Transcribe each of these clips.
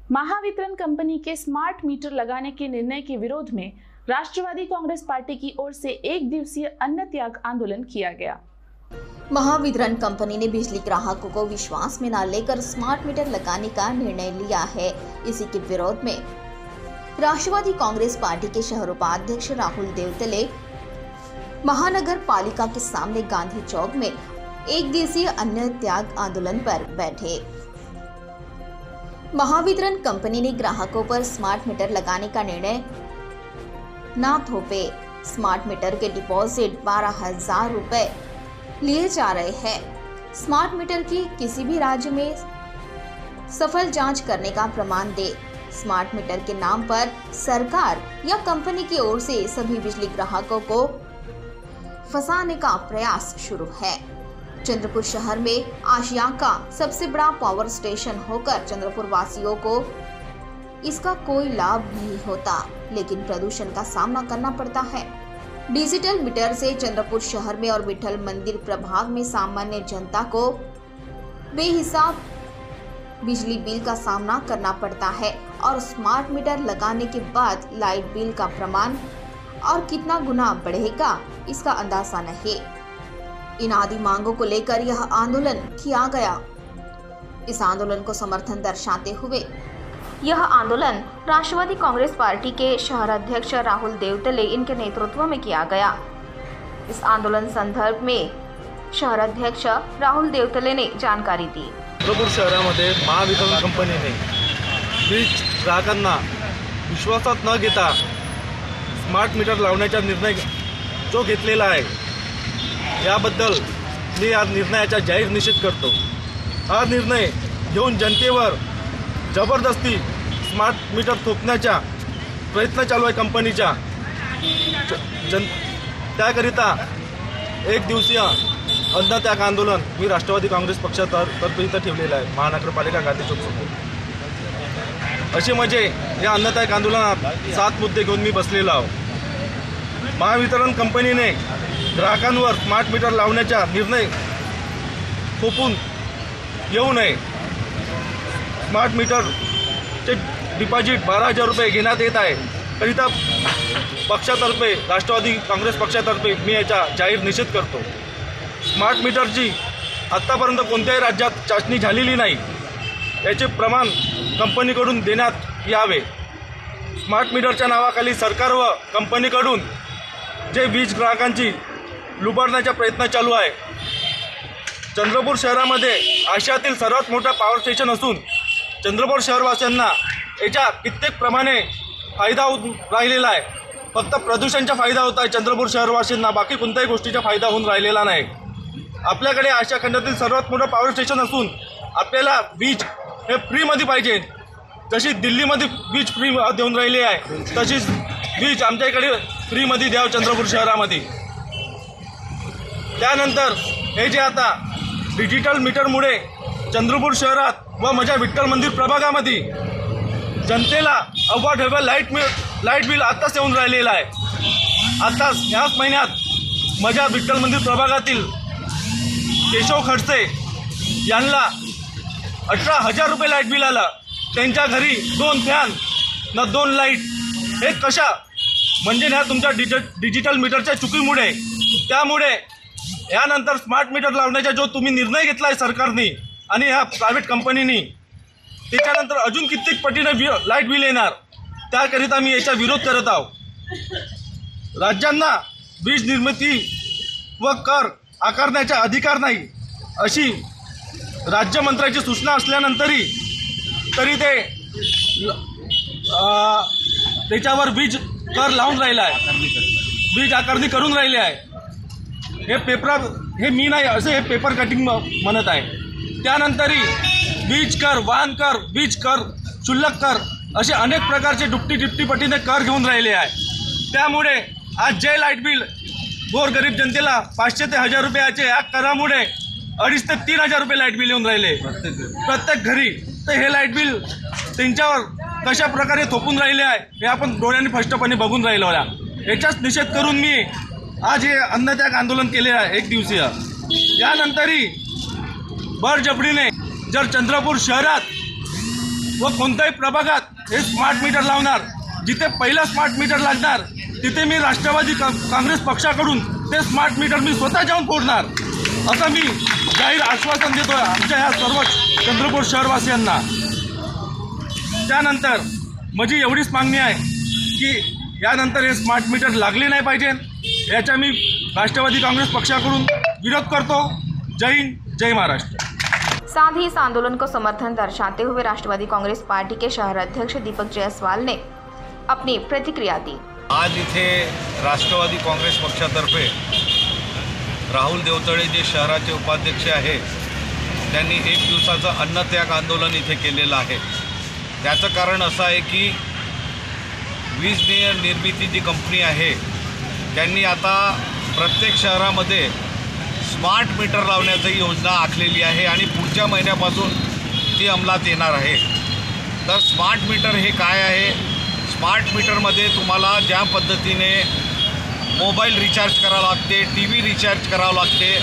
Mahavitaran company के smart meter लगाने के निर्णय के विरोध में राष्ट्रवादी कांग्रेस पार्टी की ओर से एक दिवसीय अन्न त्याग आंदोलन किया गया। महावितरण कंपनी ने बिजली ग्राहकों को विश्वास में न लेकर स्मार्ट मीटर लगाने का निर्णय लिया है। इसी के विरोध में राष्ट्रवादी कांग्रेस पार्टी के शहर उपाध्यक्ष राहुल देवतले महानगर पालिका के सामने गांधी चौक में एक दिवसीय अन्न त्याग आंदोलन पर बैठे। महावितरण कंपनी ने ग्राहकों पर स्मार्ट मीटर लगाने का निर्णय ना थोपे। स्मार्ट मीटर के डिपॉजिट 12,000 रुपए लिए जा रहे हैं। स्मार्ट मीटर की किसी भी राज्य में सफल जांच करने का प्रमाण दे। स्मार्ट मीटर के नाम पर सरकार या कंपनी की ओर से सभी बिजली ग्राहकों को फंसाने का प्रयास शुरू है। चंद्रपुर शहर में आशिया का सबसे बड़ा पावर स्टेशन होकर चंद्रपुर वासियों को इसका कोई लाभ नहीं होता, लेकिन प्रदूषण का सामना करना पड़ता है। डिजिटल मीटर से चंद्रपुर शहर में और विठल मंदिर प्रभाग में सामान्य जनता को बेहिसाब बिजली बिल का सामना करना पड़ता है और स्मार्ट मीटर लगाने के बाद लाइट बिल का प्रमाण और कितना गुना बढ़ेगा इसका अंदाजा नहीं। इन आदि मांगों को लेकर यह आंदोलन किया गया। इस आंदोलन को समर्थन दर्शाते हुए यह आंदोलन राष्ट्रवादी कांग्रेस पार्टी के शहर अध्यक्ष राहुल देवतले इनके नेतृत्व में किया गया। इस आंदोलन संदर्भ में शहर अध्यक्ष राहुल देवतले ने जानकारी दी। चंद्रपूर शहरामध्ये महावितरण कंपनीने वीज ग्राहकांना विश्वासात न घेता स्मार्ट मीटर लावण्याचा निर्णय जो घेतलेला आहे, याबद्दल मी या निर्णयाचा जाहीर निषेध करतो। हा निर्णय घेऊन जनतेवर जबरदस्ती स्मार्ट मीटर थोपण्याचा प्रयत्न चालू आहे कंपनीचा। त्याकरिता एक दिवसीय अन्न त्याग आंदोलन मी राष्ट्रवादी काँग्रेस पक्षातर्फे इथं ठेवलेलं आहे, महानगरपालिका गांधी चौक समोर। अशी म्हणजे या अन्न त्याग आंदोलनात 7 मुद्दे घेऊन मी बसलेलो आहोत। महावितरण कंपनीने ग्राहकांवर स्मार्ट मीटर लावण्याचा निर्णय थोपून येऊ नये। स्मार्ट मीटरचे डिपॉझिट 12,000 रुपये घेण्यात येत आहे, करिता पक्षातर्फे राष्ट्रवादी काँग्रेस पक्षातर्फे मी याचा जाहीर निषेध करतो। स्मार्ट मीटरची आत्तापर्यंत कोणत्याही राज्यात चाचणी झालेली नाही, याचे प्रमाण कंपनीकडून देण्यात यावे। स्मार्ट मीटरच्या नावाखाली सरकार व कंपनीकडून जे वीज ग्राहकांची लुबाडण्याचा प्रयत्न चालू आहे। चंद्रपूर शहरामध्ये आशियातील सर्वात मोठा पॉवर स्टेशन असून चंद्रपूर शहरवासियांना याचा कित्येक प्रमाणे फायदा होऊन राहिलेला आहे। फक्त प्रदूषणाचा फायदा होत आहे चंद्रपूर शहरवासियांना, बाकी कोणत्याही गोष्टीचा फायदा होऊन राहिलेला नाही। आपल्याकडे आशिया खंडातील सर्वात मोठं पॉवर स्टेशन असून आपल्याला वीज हे फ्रीमध्ये पाहिजे। जशी दिल्लीमध्ये वीज फ्री देऊन राहिली आहे, तशीच वीज आमच्या इकडे फ्रीमध्ये द्यावं चंद्रपूर शहरामध्ये। त्यानंतर हे जे आता डिजिटल मीटरमुळे चंद्रपूर शहरात व माझ्या विठ्ठल मंदिर प्रभागामध्ये जनतेला अवाढव्य लाईट बिल आत्ताच येऊन राहिलेलं आहे। आत्ताच ह्याच महिन्यात माझ्या विठ्ठल मंदिर प्रभागातील केशव खडसे यांना 18,000 रुपये लाईट बिल आलं। त्यांच्या घरी 2 फॅन न 2 लाईट, हे कशा म्हणजे ह्या तुमच्या डिजिटल मीटरच्या चुकीमुळे। त्यामुळे यानंतर स्मार्ट मीटर लावण्याचा जो तुम्ही निर्णय घेतला आहे सरकारने आणि ह्या प्रायव्हेट कंपनीने, त्याच्यानंतर अजून कित्येक पटीने लाईट बिल येणार, त्याकरिता मी याचा विरोध करत आहोत। राज्यांना वीज निर्मिती व कर आकारण्याचा अधिकार नाही अशी राज्यमंत्र्याची सूचना असल्यानंतरही तरी ते त्याच्यावर वीज कर लावून राहिला आहे, वीज आकारणी करून राहिले आहे। हे मी नाही असे हे पेपर कटिंग म्हणत आहे। त्यानंतरही वीज कर, वाहन कर, वीज कर, शुल्क कर असे अनेक प्रकारचे दुपटी पटीने कर घेऊन राहिले आहे। त्यामुळे आज जे लाईट बिल गोरगरीब जनतेला 500 ते 1000 रुपयाचे या करामुळे 2,500 ते 3,000 रुपये लाईट बिल येऊन राहिले प्रत्येक घरी। तर हे लाईट बिल त्यांच्यावर कशा प्रकारे थोपून राहिले आहे हे आपण डोळ्यांनी स्पष्टपणे बघून राहिलो आहे। याचाच निषेध करून मी आज हे अन्न त्याग आंदोलन केले आहे एक दिवसीय। यानंतरही बळजबरीने जर चंद्रपूर शहरात व कोणत्याही प्रभागात हे स्मार्ट मीटर लावणार. जिथे पहिलं स्मार्ट मीटर लागणार तिथे मी राष्ट्रवादी काँग्रेस पक्षाकडून ते स्मार्ट मीटर मी स्वतः जाऊन फोडणार, असं मी जाहीर आश्वासन देतो आमच्या ह्या सर्व चंद्रपूर शहरवासियांना. त्यानंतर माझी एवढीच मागणी आहे की यानंतर हे स्मार्ट मीटर लागले नाही पाहिजे. याचा मी राष्ट्रवादी कांग्रेस पक्षाकडून विरोध करतो. जय हिंद, जय महाराष्ट्र. साथ ही इस आंदोलन को समर्थन दर्शाते हुए राष्ट्रवादी कांग्रेस पार्टी के शहर अध्यक्ष दीपक जायसवाल ने अपनी प्रतिक्रिया दी. आज इथे राष्ट्रवादी काँग्रेस पक्षातर्फे राहुल देवतळे जे शहराचे उपाध्यक्ष आहे त्यांनी 1 दिवसाचं अन्नत्याग आंदोलन इथे केलेलं आहे. त्याचं कारण असं आहे की वीज निर्मिती जी कंपनी आहे त्यांनी आता प्रत्येक शहरामध्ये स्मार्ट मीटर लावण्याची योजना आखलेली आहे आणि पुढच्या महिन्यापासून ती अंमलात येणार आहे. तर स्मार्ट मीटर हे काय आहे? स्मार्ट मीटरमध्ये तुम्हाला ज्या पद्धतीने मोबाईल रिचार्ज करावं लागते, TV रिचार्ज करावं लागते,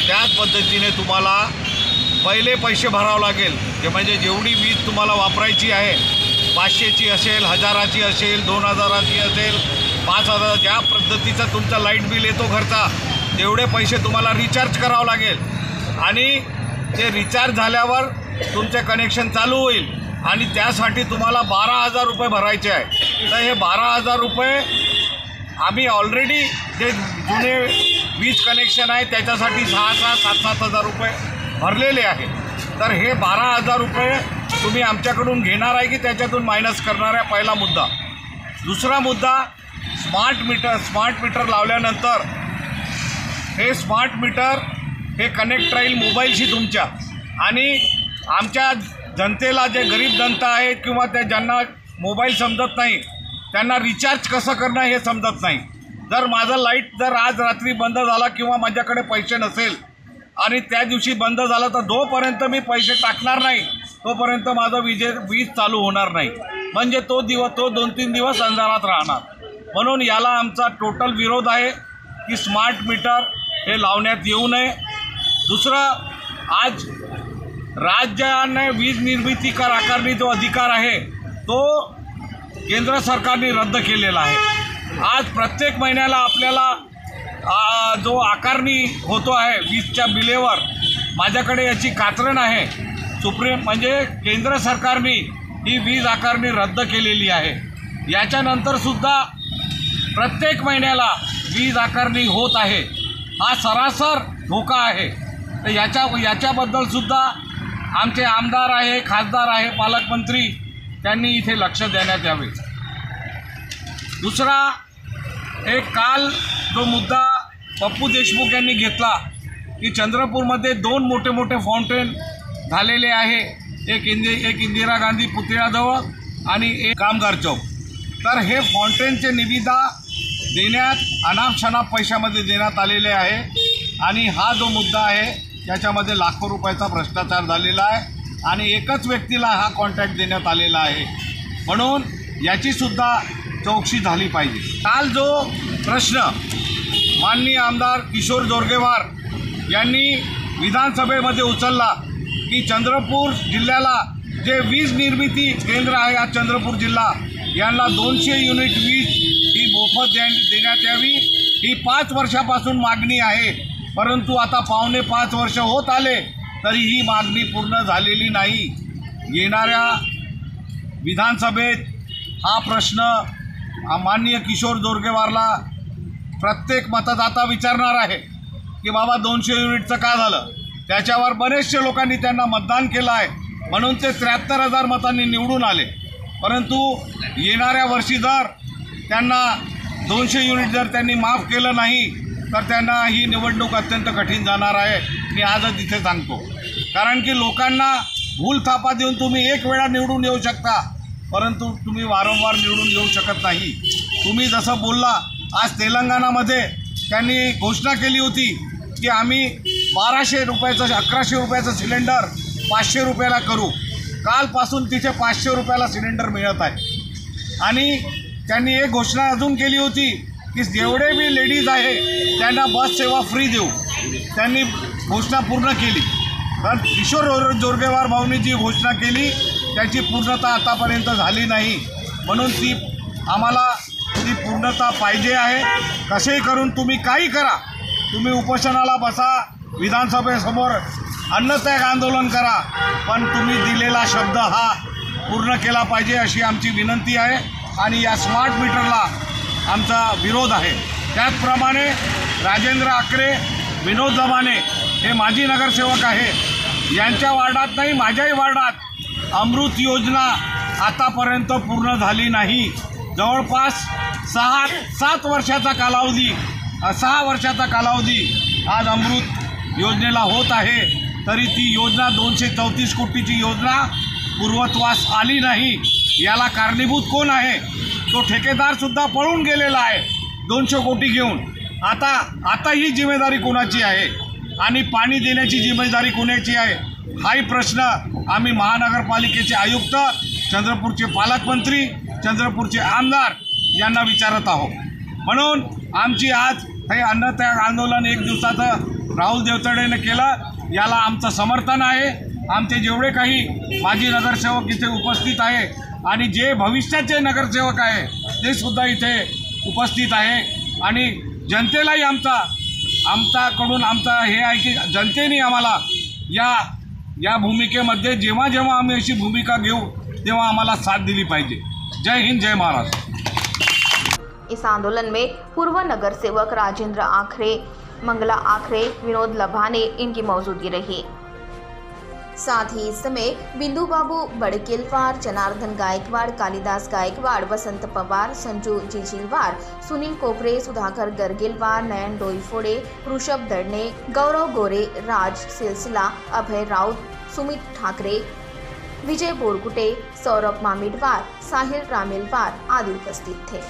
त्याच पद्धतीने तुम्हाला पहिले पैसे भरावं लागेल. जे म्हणजे जेवढी वीज तुम्हाला वापरायची आहे, 500ची असेल, 1000ची असेल, 2000ची असेल, 5000, ज्या पद्धतीचा तुमचा लाईट बिल येतो घरचा तेवढे पैसे तुम्हाला रिचार्ज करावं लागेल. आणि ते रिचार्ज झाल्यावर तुमचे कनेक्शन चालू होईल आणि त्यासाठी तुम्हाला 12,000 रुपये भरायचे आहे. तर हे 12,000 रुपये आम्ही ऑलरेडी जे जुने वीज कनेक्शन आहे त्याच्यासाठी 6,000, 7,000 रुपये भरलेले आहे. तर हे 12,000 रुपये तुम्ही आमच्याकडून घेणार आहे की त्याच्यातून मायनस करणार आहे? पहिला मुद्दा. दुसरा मुद्दा, स्मार्ट मीटर लावल्यानंतर हे स्मार्ट मीटर हे कनेक्ट राहील मोबाईलशी तुमच्या. आणि आमच्या जनतेला, जे गरीब जनता आहे किंवा त्या ज्यांना मोबाईल समजत नाही त्यांना रिचार्ज कसं करणं हे समजत नाही. जर माझं लाईट जर आज रात्री बंद झाला किंवा माझ्याकडे पैसे नसेल आणि त्या दिवशी बंद झालं तर जोपर्यंत मी पैसे टाकणार नाही तोपर्यंत माझं वीज चालू होणार नाही. म्हणजे तो 2-3 दिवस अंधारात राहणार. म्हणून याला आमचा टोटल विरोध आहे की स्मार्ट मीटर हे लावण्यात येऊ नये. दुसरं, आज राज्याने वीज निर्मिती कर आकारणी जो अधिकार आहे तो केंद्र सरकारने रद्द केलेला आहे. आज प्रत्येक महिन्याला आपल्याला जो आकारणी होतो आहे वीजच्या बिलेवर, माझ्याकडे याची कात्रण आहे. म्हणजे केंद्र सरकारने ही वीज आकारणी रद्द केलेली आहे. याच्यानंतरसुद्धा प्रत्येक महिन्याला वीज आकारणी होत आहे. हा सरासर धोका आहे. तर याच्याबद्दलसुद्धा आमचे आमदार आहे, खासदार आहे, पालकमंत्री त्यांनी इथे लक्ष देण्यात यावे. दुसरा, एक काल जो मुद्दा पप्पू देशमुख यांनी घेतला की चंद्रपूरमध्ये 2 मोठे फाउंटेन झालेले आहे, एक इंदिरा गांधी पुतळ्याजवळ आणि एक कामगार चौक. तर हे फाउंटेनचे निविदा देण्यात अनाप पैशामध्ये देण्यात आलेले आहे. आणि हा जो मुद्दा आहे त्याच्यामध्ये लाखो रुपयाचा भ्रष्टाचार झालेला आहे आणि एकच व्यक्तीला हा कॉन्ट्रॅक्ट देण्यात आलेला आहे. म्हणून याचीसुद्धा चौकशी झाली पाहिजे. काल जो प्रश्न माननीय आमदार किशोर जोरगेवार यांनी विधानसभेमध्ये उचलला की चंद्रपूर जिल्ह्याला जे वीज निर्मिती केंद्र आहे आज चंद्रपूर जिल्हा, यांना 200 युनिट वीज ही मोफत देण्यात यावी, ही 5 वर्षापासून मागणी आहे. परंतु आता 4.5 वर्ष होत आले तरी ही मागणी पूर्ण झालेली नाही. येणाऱ्या विधानसभेत हा प्रश्न माननीय किशोर जोरगेवारला प्रत्येक मतदाता विचारणार आहे की बाबा 200 युनिटचं का झालं. त्याच्यावर बरेचसे लोकांनी त्यांना मतदान केलं आहे म्हणून ते 73,000 मतांनी निवडून आले. परंतु येणाऱ्या वर्षी जर त्यांना 200 युनिट जर त्यांनी माफ केलं नाही तर त्यांना ही निवडणूक अत्यंत कठीण जाणार आहे. मी आजच इथे सांगतो. कारण की लोकांना भूल थापा देऊन तुम्ही एक वेळा निवडून येऊ शकता परंतु तुम्ही वारंवार निवडून येऊ शकत नाही. तुम्ही जसं बोलला, आज तेलंगणामध्ये त्यांनी घोषणा केली होती की आम्ही 1200 रुपयाचं 1100 रुपयाचं सिलेंडर 500 रुपयाला करू. कालपासून तिथे 500 रुपयाला सिलेंडर मिळत आहे. आणि त्यांनी एक घोषणा अजून केली होती की जेवढे बी लेडीज आहे त्यांना बस सेवा फ्री देऊ. त्यांनी घोषणा पूर्ण केली. तर किशोर जोरगेवार भाऊंनी जी घोषणा केली त्याची पूर्णता आतापर्यंत झाली नाही, म्हणून आम्हाला ती पूर्णता पाहिजे आहे. कसेही करून तुम्ही काही करा, तुम्ही उपोषणाला बसा, विधानसभेसमोर अन्नत्याग आंदोलन करा, पण तुम्ही दिलेला शब्द हा पूर्ण केला पाहिजे अशी आमची विनंती आहे. आणि या स्मार्ट मीटरला आमचा विरोध आहे. त्याचप्रमाणे राजेंद्र आकरे, विनोद दमाने हे माजी नगरसेवक आहे, यांच्या वार्डात नाही माझ्याही वार्डात अमृत योजना आतापर्यंत पूर्ण झाली नाही. जवळपास 6 वर्षाचा कालावधी आज अमृत योजनेला होत आहे, तरी ती योजना 234 कोटीची योजना पूर्वत्वास आली नाही. याला कारणीभूत कोण आहे? तो ठेकेदारसुद्धा पळून गेलेला आहे 200 कोटी घेऊन. आता ही जिम्मेदारी कोणाची आहे आणि पाणी देण्याची जिम्मेदारी कोणाची आहे हाही प्रश्न आम्ही महानगरपालिकेचे आयुक्त, चंद्रपूरचे पालकमंत्री, चंद्रपूरचे आमदार यांना विचारत आहोत. म्हणून आमची आज हे अन्नत्याग आंदोलन 1 दिवसाचं राहुल देवतळेने केलं, याला आमचं समर्थन आहे. आमचे जेवढे काही माजी नगरसेवक इथे उपस्थित आहे आणि जे भविष्याचे नगरसेवक आहे ते सुद्धा इथे उपस्थित आहे. आणि जनतेलाही आमच्याकडून हे आहे की जनतेने आम्हाला या भूमिकेमध्ये जेव्हा आम्ही अशी भूमिका घेऊ तेव्हा आम्हाला साथ दिली पाहिजे. जय हिंद, जय महाराष्ट्र. इस आंदोलन में पूर्व नगर सेवक राजेंद्र आखरे, मंगला आखरे, विनोद लभाने इनकी मौजूदगी रही. साथ ही इस समय बिंदु बाबू बड़केलवार, जनार्दन गायकवाड़, कालिदास गायकवाड़, वसंत पवार, संजू जिजिलवार, सुनील कोपरे, सुधाकर गर्गेलवार, नयन डोईफोड़े, ऋषभ दड़ने, गौरव गोरे, राज सिलसिला, अभय राउत, सुमित ठाकरे, विजय बोरकुटे, सौरभ मामिडवार, साहिल रामेलवार आदि उपस्थित थे.